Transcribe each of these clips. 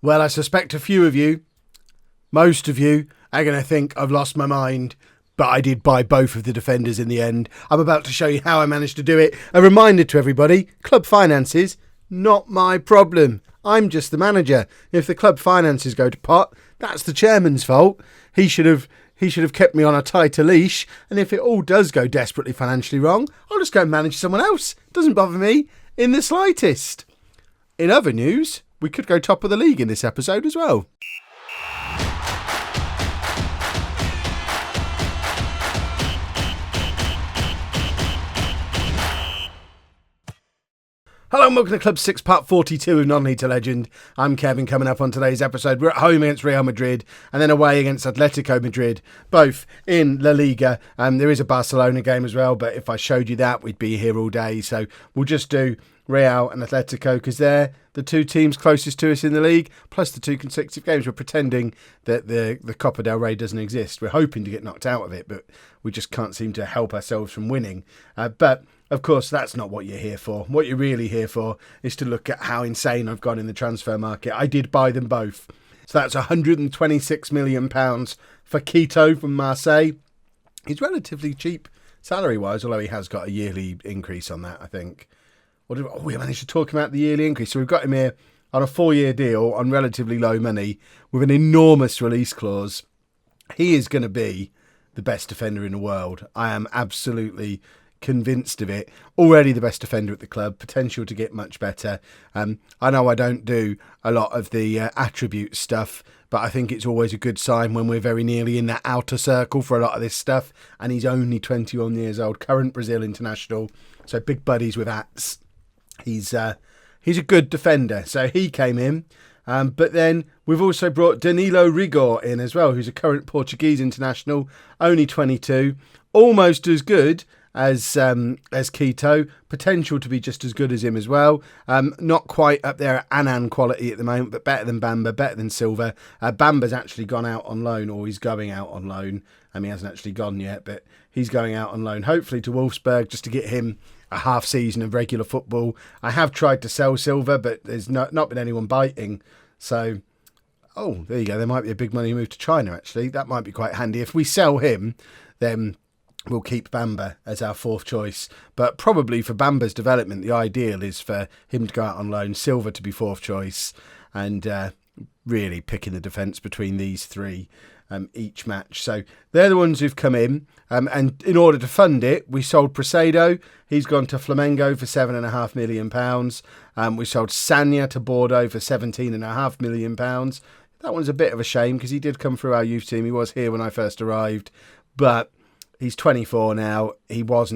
Well, I suspect a few of you, most of you, are going to think I've lost my mind, but I did buy both of the defenders in the end. I'm about to show you how I managed to do it. A reminder to everybody, club finances, not my problem. I'm just the manager. If the club finances go to pot, that's the chairman's fault. He should have kept me on a tighter leash. And if it all does go desperately financially wrong, I'll just go and manage someone else. Doesn't bother me in the slightest. In other news, we could go top of the league in this episode as well. Hello and welcome to Club 6 Part 42 of Non-League to Legend. I'm Kevin. Coming up on today's episode, we're at home against Real Madrid and then away against Atletico Madrid, both in La Liga. There is a Barcelona game as well, but if I showed you that, we'd be here all day. So we'll just do Real and Atletico because they're the two teams closest to us in the league, plus the two consecutive games. We're pretending that the Copa del Rey doesn't exist. We're hoping to get knocked out of it, but we just can't seem to help ourselves from winning. But of course, that's not what you're here for. What you're really here for is to look at how insane I've gone in the transfer market. I did buy them both. So that's £126 million for Quito from Marseille. He's relatively cheap salary-wise, although he has got a yearly increase on that, I think. We managed to talk him out the yearly increase. So we've got him here on a 4-year deal on relatively low money with an enormous release clause. He is going to be the best defender in the world. I am absolutely convinced of it. Already the best defender at the club, potential to get much better. I know I don't do a lot of the attribute stuff, but I think it's always a good sign when we're very nearly in that outer circle for a lot of this stuff. And he's only 21 years old, current Brazil international, so big buddies with Ats. He's a good defender, so he came in. But then we've also brought Danilo Rigor in as well, who's a current Portuguese international, only 22, almost as good as Quito, potential to be just as good as him as well. Not quite up there at Annan quality at the moment, but better than Bamba, better than Silva. Bamba's actually gone out on loan, or he's going out on loan. He hasn't actually gone yet, but he's going out on loan, hopefully to Wolfsburg, just to get him a half season of regular football. I have tried to sell Silva, but there's not been anyone biting. So, there you go. There might be a big money move to China, actually. That might be quite handy. If we sell him, then we'll keep Bamba as our fourth choice. But probably for Bamba's development, the ideal is for him to go out on loan, Silva to be fourth choice, and really picking the defence between these three each match. So they're the ones who've come in. And in order to fund it, we sold Presedo. He's gone to Flamengo for £7.5 million. We sold Sanya to Bordeaux for £17.5 million. That one's a bit of a shame because he did come through our youth team. He was here when I first arrived, but he's 24 now. He was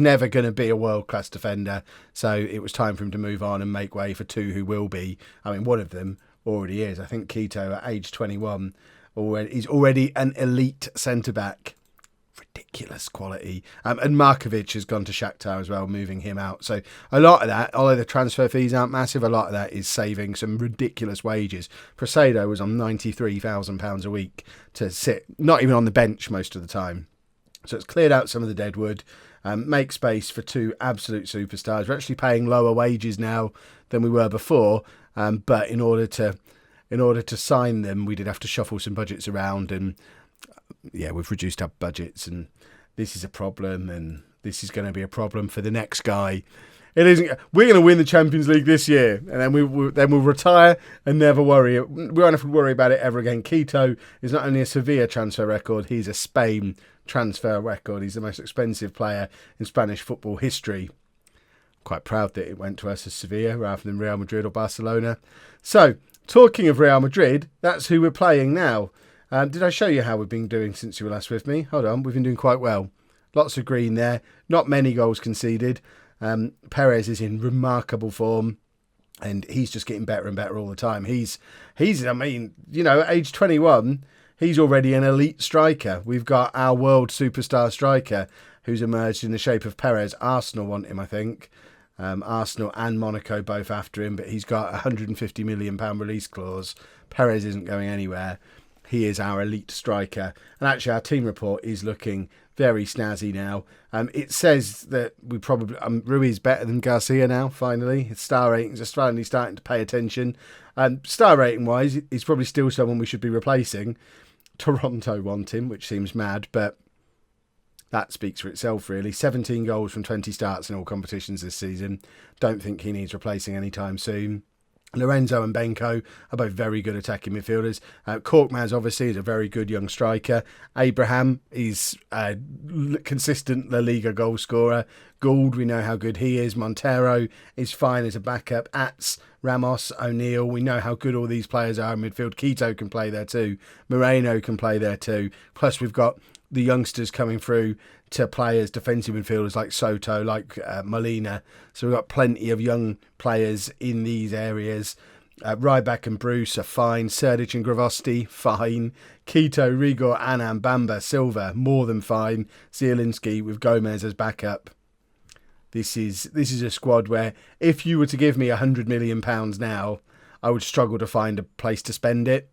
never going to be a world-class defender. So it was time for him to move on and make way for two who will be. One of them already is. I think Quito at age 21. He's already an elite centre-back. Ridiculous quality. And Markovic has gone to Shakhtar as well, moving him out. So a lot of that, although the transfer fees aren't massive, a lot of that is saving some ridiculous wages. Presedo was on £93,000 a week to sit, not even on the bench most of the time. So it's cleared out some of the dead wood, make space for two absolute superstars. We're actually paying lower wages now than we were before, but in order to sign them, we did have to shuffle some budgets around, and we've reduced our budgets, and this is a problem, and this is going to be a problem for the next guy. It isn't. We're going to win the Champions League this year, and then we'll retire and never worry. We won't have to worry about it ever again. Quito is not only a Sevilla transfer record; he's a Spain transfer record. He's the most expensive player in Spanish football history. Quite proud that it went to us as Sevilla rather than Real Madrid or Barcelona. So, talking of Real Madrid, that's who we're playing now. Did I show you how we've been doing since you were last with me? Hold on, we've been doing quite well. Lots of green there. Not many goals conceded. Perez is in remarkable form, and he's just getting better and better all the time. He's at age 21, he's already an elite striker. We've got our world superstar striker who's emerged in the shape of Perez. Arsenal want him, I think. Arsenal and Monaco both after him, but he's got a £150 million release clause. Perez isn't going anywhere. He is our elite striker. And actually, our team report is looking very snazzy now. It says that we probably Ruiz better than Garcia now. Finally, his star ratings are finally starting to pay attention. Star rating wise, he's probably still someone we should be replacing. Toronto want him, which seems mad, but that speaks for itself, really. 17 goals from 20 starts in all competitions this season. Don't think he needs replacing anytime soon. Lorenzo and Benko are both very good attacking midfielders. Korkmaz, obviously, is a very good young striker. Abraham is a consistent La Liga goal scorer. Gould, we know how good he is. Montero is fine as a backup. Ats, Ramos, O'Neill, we know how good all these players are in midfield. Quito can play there too. Moreno can play there too. Plus, we've got the youngsters coming through to play as defensive midfielders like Soto, like Molina. So we've got plenty of young players in these areas. Ryback and Bruce are fine. Serdic and Gravosti, fine. Quito, Rigor, Annan, Bamba, Silva, more than fine. Zielinski with Gomez as backup. This is a squad where if you were to give me £100 million now, I would struggle to find a place to spend it.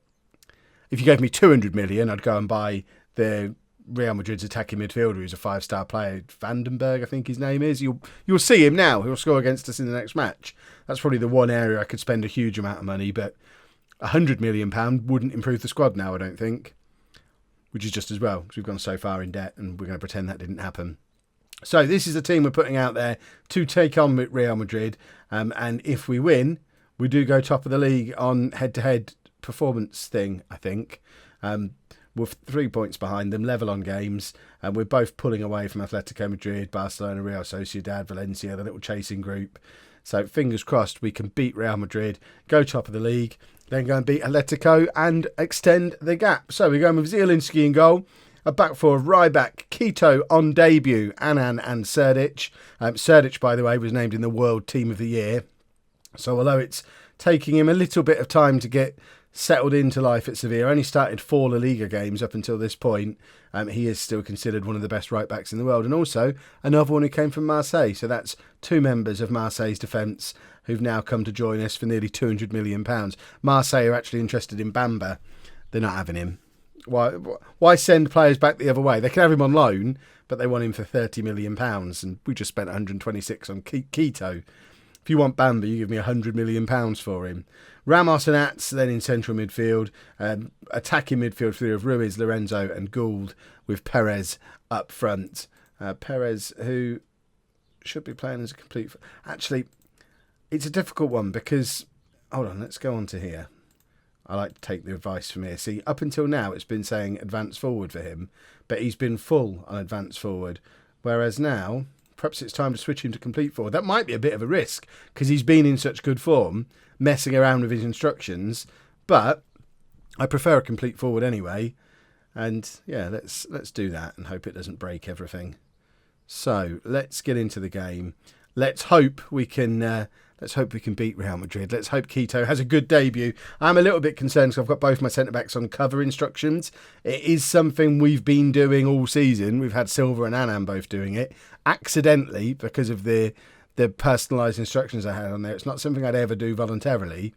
If you gave me 200 million, I'd go and buy the Real Madrid's attacking midfielder who's a 5-star player, Vandenberg, I think his name is. You'll see him now. He'll score against us in the next match. That's probably the one area I could spend a huge amount of money, but £100 million wouldn't improve the squad now, I don't think, which is just as well, because we've gone so far in debt and we're going to pretend that didn't happen. So this is the team we're putting out there to take on Real Madrid, and if we win, we do go top of the league on head-to-head performance thing, I think. We're 3 points behind them, level on games, and we're both pulling away from Atletico Madrid, Barcelona, Real Sociedad, Valencia, the little chasing group. So fingers crossed we can beat Real Madrid, go top of the league, then go and beat Atletico and extend the gap. So we're going with Zielinski in goal, a back four of Ryback, Quito on debut, Annan and Serdic. Serdic, by the way, was named in the World Team of the Year. So although it's taking him a little bit of time to get settled into life at Sevilla, only started 4 La Liga games up until this point, he is still considered one of the best right-backs in the world. And also another one who came from Marseille. So that's 2 members of Marseille's defence who've now come to join us for nearly £200 million. Marseille are actually interested in Bamba. They're not having him. Why send players back the other way? They can have him on loan, but they want him for £30 million. And we just spent 126 on Quito. If you want Bamba, you give me £100 million for him. Ramos and Ats then in central midfield. Attacking midfield three of Ruiz, Lorenzo and Gould with Perez up front. Perez, who should be playing as a complete... Actually, it's a difficult one because... Hold on, let's go on to here. I like to take the advice from here. See, up until now, it's been saying advance forward for him, but he's been full on advance forward. Whereas now... Perhaps it's time to switch him to complete forward. That might be a bit of a risk because he's been in such good form, messing around with his instructions. But I prefer a complete forward anyway. And yeah, let's do that and hope it doesn't break everything. So let's get into the game. Let's hope we can. Let's hope we can beat Real Madrid. Let's hope Quito has a good debut. I'm a little bit concerned because I've got both my centre-backs on cover instructions. It is something we've been doing all season. We've had Silva and Annan both doing it. Accidentally, because of the personalised instructions I had on there. It's not something I'd ever do voluntarily,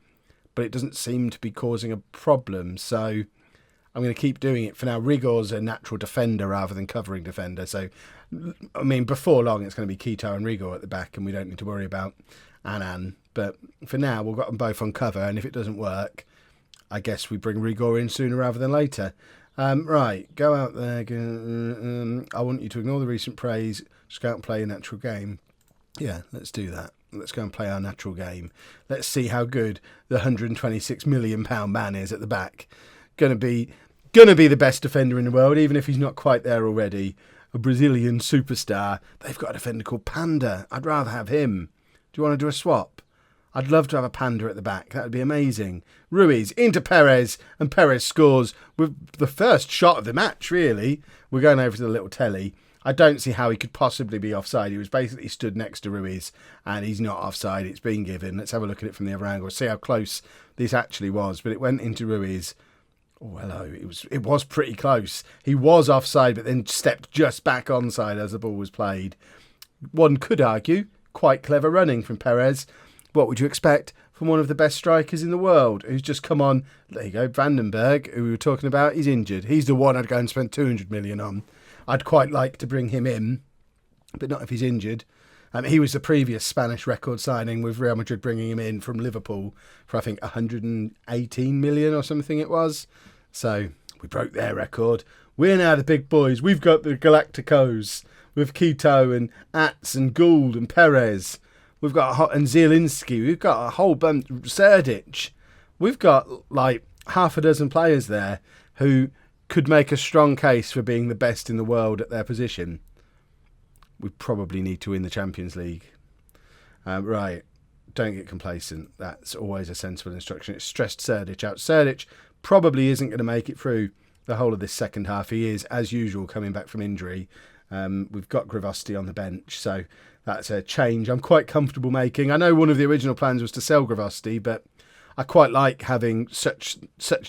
but it doesn't seem to be causing a problem. So I'm going to keep doing it for now. Rigor's a natural defender rather than covering defender. So, I mean, before long, it's going to be Quito and Rigor at the back, and we don't need to worry about Annan. But for now, we've got them both on cover, and if it doesn't work, I guess we bring Rigor in sooner rather than later. Right, go out there. I want you to ignore the recent praise. Just go out and play a natural game. Yeah, let's do that. Let's go and play our natural game. Let's see how good the £126 million man is at the back. Gonna be the best defender in the world, even if he's not quite there already. A Brazilian superstar. They've got a defender called Panda. I'd rather have him. Do you want to do a swap? I'd love to have a Panda at the back. That would be amazing. Ruiz into Perez, and Perez scores with the first shot of the match, really. We're going over to the little telly. I don't see how he could possibly be offside. He was basically stood next to Ruiz, and he's not offside. It's been given. Let's have a look at it from the other angle. See how close this actually was. But it went into Ruiz. Oh, hello. It was pretty close. He was offside, but then stepped just back onside as the ball was played. One could argue, quite clever running from Perez. What would you expect from one of the best strikers in the world who's just come on? There you go, Vandenberg, who we were talking about, he's injured. He's the one I'd go and spend 200 million on. I'd quite like to bring him in, but not if he's injured. He was the previous Spanish record signing, with Real Madrid bringing him in from Liverpool for, I think, 118 million or something it was. So we broke their record. We're now the big boys. We've got the Galacticos with Quito and Ats and Gould and Perez. We've got and Zielinski. We've got a whole bunch. Serdic. We've got like half a dozen players there who could make a strong case for being the best in the world at their position. We probably need to win the Champions League. Right. Don't get complacent. That's always a sensible instruction. It's stressed Serdic out. Serdic probably isn't going to make it through the whole of this second half. He is, as usual, coming back from injury. We've got Gravosti on the bench, so that's a change I'm quite comfortable making. I know one of the original plans was to sell Gravosti, but I quite like having such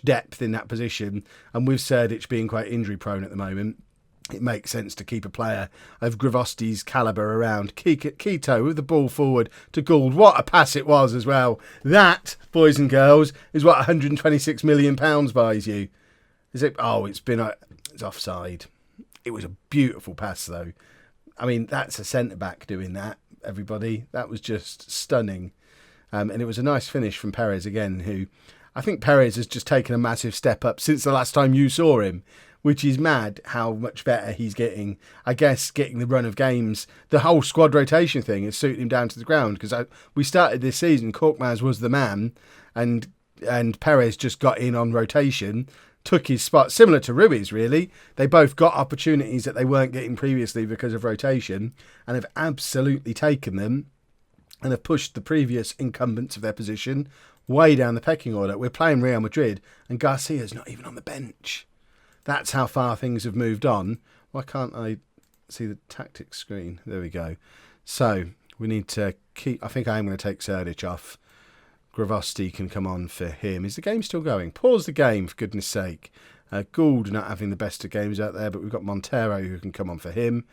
depth in that position, and with Serdic being quite injury prone at the moment, it makes sense to keep a player of Gravosti's calibre around. Quito with the ball forward to Gould. What a pass it was as well. That, boys and girls, is what £126 million buys you. Is it? Oh, it's offside. It was a beautiful pass, though. I mean, that's a centre-back doing that, everybody. That was just stunning. And it was a nice finish from Perez again, who I think Perez has just taken a massive step up since the last time you saw him, which is mad how much better he's getting. I guess getting the run of games, the whole squad rotation thing is suiting him down to the ground, because we started this season, Korkmaz was the man, and Perez just got in on rotation, took his spot, similar to Ruiz, really. They both got opportunities that they weren't getting previously because of rotation, and have absolutely taken them, and have pushed the previous incumbents of their position way down the pecking order. We're playing Real Madrid, and Garcia's not even on the bench. That's how far things have moved on. Why can't I see the tactics screen? There we go. So we need to keep... I think I am going to take Serdic off. Gravosti can come on for him. Is the game still going? Pause the game, for goodness sake. Gould not having the best of games out there, but we've got Montero who can come on for him.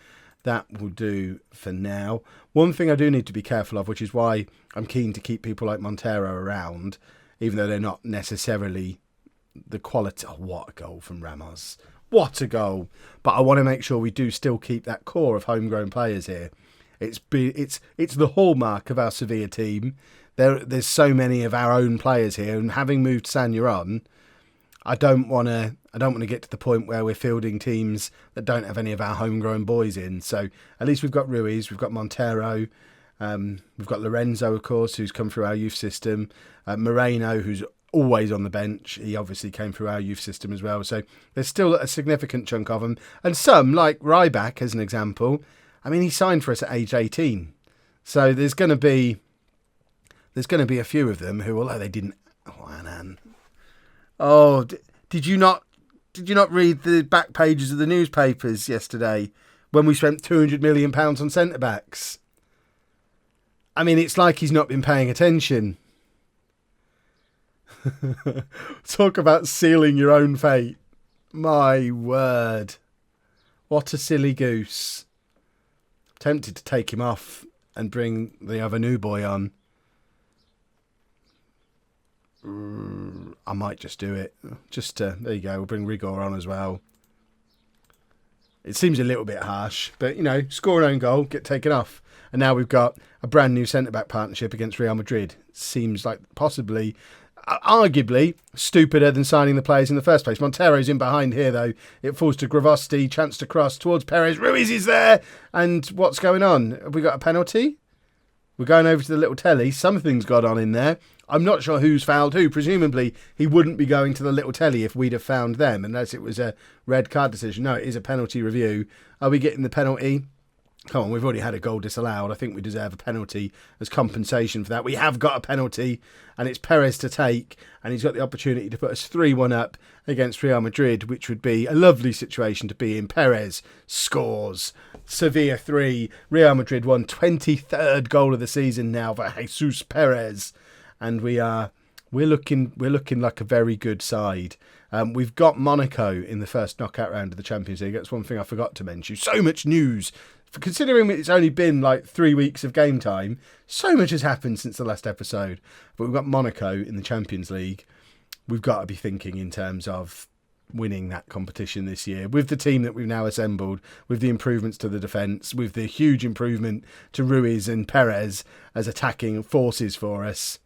That will do for now. One thing I do need to be careful of, which is why I'm keen to keep people like Montero around, even though they're not necessarily the quality... Oh, what a goal from Ramos. What a goal. But I want to make sure we do still keep that core of homegrown players here. It's the hallmark of our Sevilla team. There's so many of our own players here, and having moved Sanya on, I don't want to get to the point where we're fielding teams that don't have any of our homegrown boys in. So at least we've got Ruiz, we've got Montero, we've got Lorenzo, of course, who's come through our youth system, Moreno, who's always on the bench. He obviously came through our youth system as well. So there's still a significant chunk of them, and some like Ryback, as an example. I mean, he signed for us at age 18, so there's going to be a few of them who, although they didn't. Oh, Annan. Oh, did you not read the back pages of the newspapers yesterday when we spent £200 million on centre backs? I mean, it's like he's not been paying attention. Talk about sealing your own fate. My word. What a silly goose. Tempted to take him off and bring the other new boy on. I might just do it. There you go. We'll bring Rigor on as well. It seems a little bit harsh, but, score an own goal, get taken off. And now we've got a brand new centre-back partnership against Real Madrid. Seems like possibly, arguably, stupider than signing the players in the first place. Montero's in behind here, though. It falls to Gravosti, chance to cross towards Perez. Ruiz is there! And what's going on? Have we got a penalty? We're going over to the little telly. Something's got on in there. I'm not sure who's fouled who. Presumably, he wouldn't be going to the little telly if we'd have found them, unless it was a red card decision. No, it is a penalty review. Are we getting the penalty? Come on, we've already had a goal disallowed. I think we deserve a penalty as compensation for that. We have got a penalty, and it's Perez to take, and he's got the opportunity to put us 3-1 up against Real Madrid, which would be a lovely situation to be in. Perez scores. Sevilla 3, Real Madrid 1. 23rd goal of the season now for Jesus Perez, and we're looking like a very good side. We've got Monaco in the first knockout round of the Champions League. That's one thing I forgot to mention. So much news. Considering it's only been like 3 weeks of game time, so much has happened since the last episode. But we've got Monaco in the Champions League. We've got to be thinking in terms of winning that competition this year with the team that we've now assembled, with the improvements to the defence, with the huge improvement to Ruiz and Perez as attacking forces for us.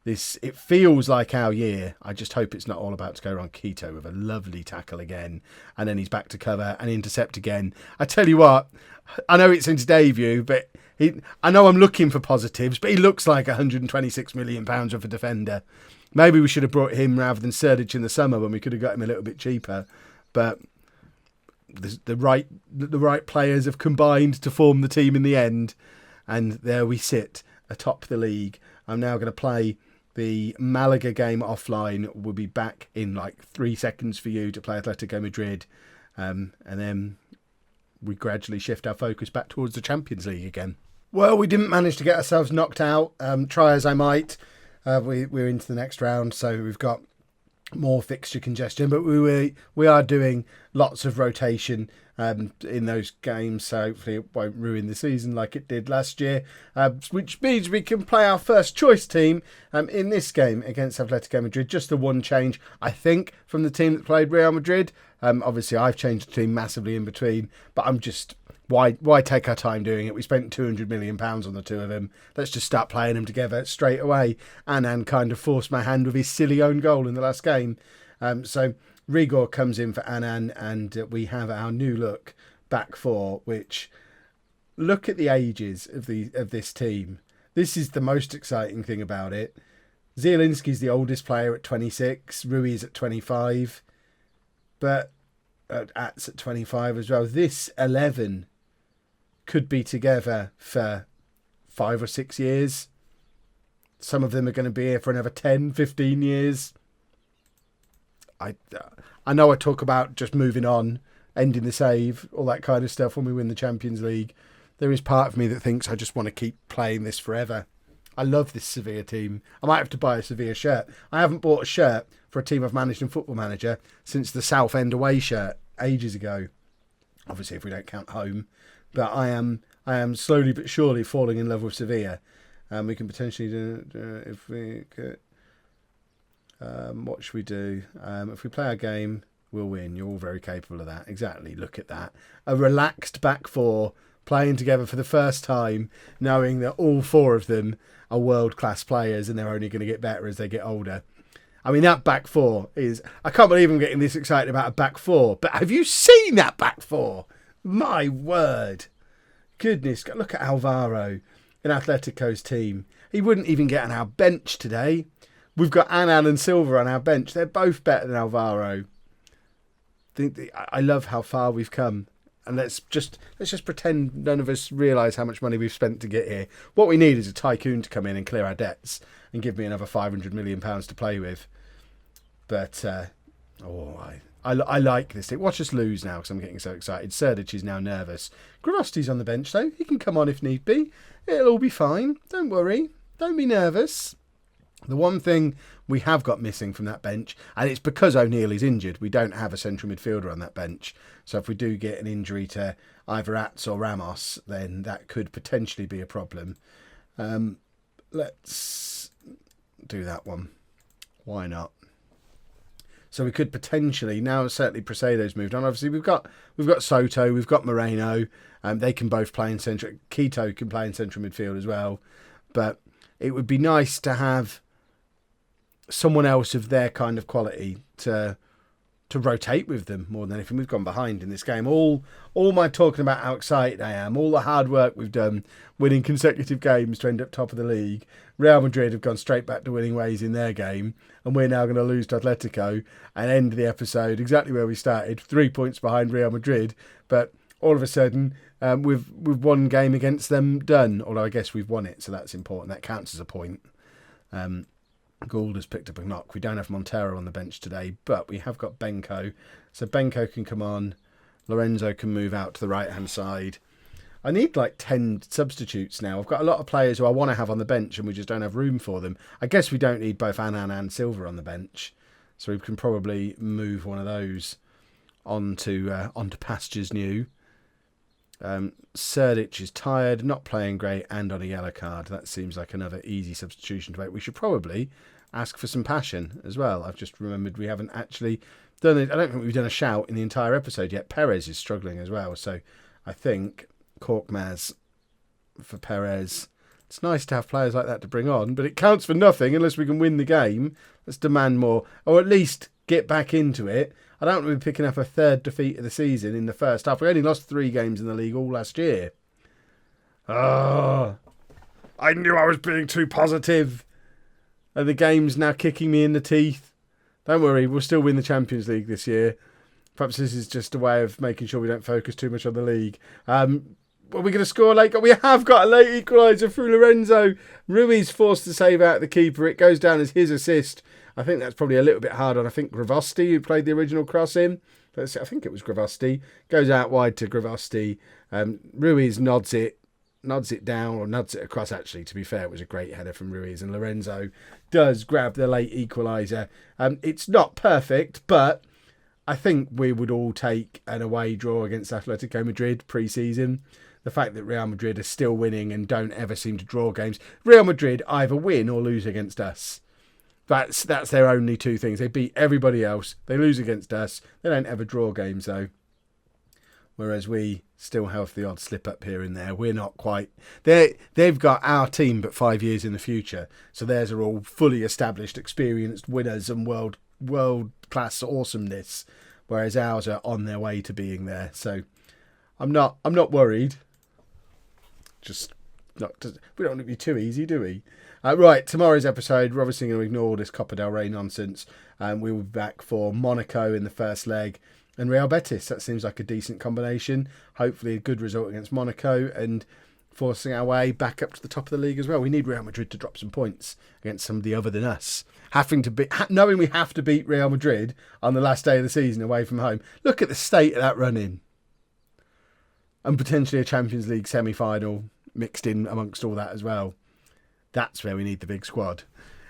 It feels like our year. I just hope it's not all about to go wrong. Keto with a lovely tackle again, and then he's back to cover and intercept again. I tell you what, I know it's his debut, but I know I'm looking for positives, but he looks like £126 million worth of defender. Maybe we should have brought him rather than Serdic in the summer when we could have got him a little bit cheaper. But the right players have combined to form the team in the end, and there we sit atop the league. I'm now going to play the Malaga game offline. We'll be back in like 3 seconds for you to play Atletico Madrid, and then we gradually shift our focus back towards the Champions League again. Well, we didn't manage to get ourselves knocked out. Try as I might. We're into the next round, so we've got more fixture congestion, but we are doing lots of rotation in those games, so hopefully it won't ruin the season like it did last year, which means we can play our first choice team in this game against Atletico Madrid. Just the one change, I think, from the team that played Real Madrid. Obviously I've changed the team massively in between, but I'm just... Why take our time doing it? We spent £200 million on the two of them. Let's just start playing them together straight away. Annan kind of forced my hand with his silly own goal in the last game. So Rigor comes in for Annan, and we have our new look back four, which, look at the ages of this team. This is the most exciting thing about it. Zielinski's the oldest player at 26, Ruiz at 25, but Ats at 25 as well. This 11 could be together for 5 or 6 years. Some of them are going to be here for another 10, 15 years. I know I talk about just moving on, ending the save, all that kind of stuff when we win the Champions League. There is part of me that thinks I just want to keep playing this forever. I love this Sevilla team. I might have to buy a Sevilla shirt. I haven't bought a shirt for a team I've managed in Football Manager since the Southend away shirt ages ago. Obviously, if we don't count home. But I am slowly but surely falling in love with Sevilla. We can potentially do if we could. What should we do? If we play our game, we'll win. You're all very capable of that. Exactly. Look at that. A relaxed back four playing together for the first time, knowing that all four of them are world-class players and they're only going to get better as they get older. I mean, that back four is... I can't believe I'm getting this excited about a back four. But have you seen that back four? My word. Goodness, look at Alvaro in Atletico's team. He wouldn't even get on our bench today. We've got Annan and Silva on our bench. They're both better than Alvaro. I love how far we've come. And let's just pretend none of us realise how much money we've spent to get here. What we need is a tycoon to come in and clear our debts and give me another £500 million to play with. But, I like this thing. Watch us lose now because I'm getting so excited. Serdic is now nervous. Grarosti's on the bench, though. He can come on if need be. It'll all be fine. Don't worry. Don't be nervous. The one thing we have got missing from that bench, and it's because O'Neill is injured, we don't have a central midfielder on that bench. So if we do get an injury to either Ats or Ramos, then that could potentially be a problem. Let's do that one. Why not? So we could potentially, now certainly Presado's moved on. Obviously we've got Soto, we've got Moreno. They can both play in central. Keto can play in central midfield as well. But it would be nice to have someone else of their kind of quality to rotate with them more than anything. We've gone behind in this game. All my talking about how excited I am, all the hard work we've done, winning consecutive games to end up top of the league. Real Madrid have gone straight back to winning ways in their game, and we're now going to lose to Atletico and end the episode exactly where we started, 3 points behind Real Madrid. But all of a sudden, we've one game against them done. Although I guess we've won it, so that's important. That counts as a point. Gould has picked up a knock. We don't have Montero on the bench today, but we have got Benko. So Benko can come on. Lorenzo can move out to the right-hand side. I need like 10 substitutes now. I've got a lot of players who I want to have on the bench and we just don't have room for them. I guess we don't need both Annan and Silva on the bench. So we can probably move one of those onto pastures new. Serdic is tired, not playing great, and on a yellow card. That seems like another easy substitution to make. We should probably ask for some passion as well. I've just remembered we haven't actually done it. I don't think we've done a shout in the entire episode yet. Perez is struggling as well. So I think Korkmaz for Perez. It's nice to have players like that to bring on, but it counts for nothing unless we can win the game. Let's demand more, or at least get back into it. I don't want to be picking up a third defeat of the season in the first half. We only lost 3 games in the league all last year. Oh, I knew I was being too positive. And the game's now kicking me in the teeth. Don't worry, we'll still win the Champions League this year. Perhaps this is just a way of making sure we don't focus too much on the league. Are we going to score late? We have got a late equaliser through Lorenzo. Ruiz forced to save out the keeper. It goes down as his assist. I think that's probably a little bit hard on, I think, Gravosti, who played the original cross in. I think it was Gravosti. Goes out wide to Gravosti. Ruiz nods it down, or nods it across, actually. To be fair, it was a great header from Ruiz. And Lorenzo does grab the late equaliser. It's not perfect, but I think we would all take an away draw against Atletico Madrid pre-season. The fact that Real Madrid are still winning and don't ever seem to draw games. Real Madrid either win or lose against us. That's their only 2 things. They beat everybody else. They lose against us. They don't ever draw games, though. Whereas we still have the odd slip up here and there. We're not quite. They've got our team, but 5 years in the future. So theirs are all fully established, experienced winners and world class awesomeness. Whereas ours are on their way to being there. So I'm not worried. We don't want to be too easy, do we? Right, tomorrow's episode, we're obviously going to ignore this Copa del Rey nonsense. We will be back for Monaco in the first leg and Real Betis. That seems like a decent combination. Hopefully a good result against Monaco and forcing our way back up to the top of the league as well. We need Real Madrid to drop some points against somebody other than us. Knowing we have to beat Real Madrid on the last day of the season away from home. Look at the state of that run-in. And potentially a Champions League semi-final mixed in amongst all that as well. That's where we need the big squad.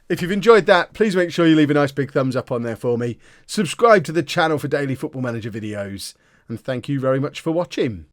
If you've enjoyed that, please make sure you leave a nice big thumbs up on there for me. Subscribe to the channel for daily Football Manager videos. And thank you very much for watching.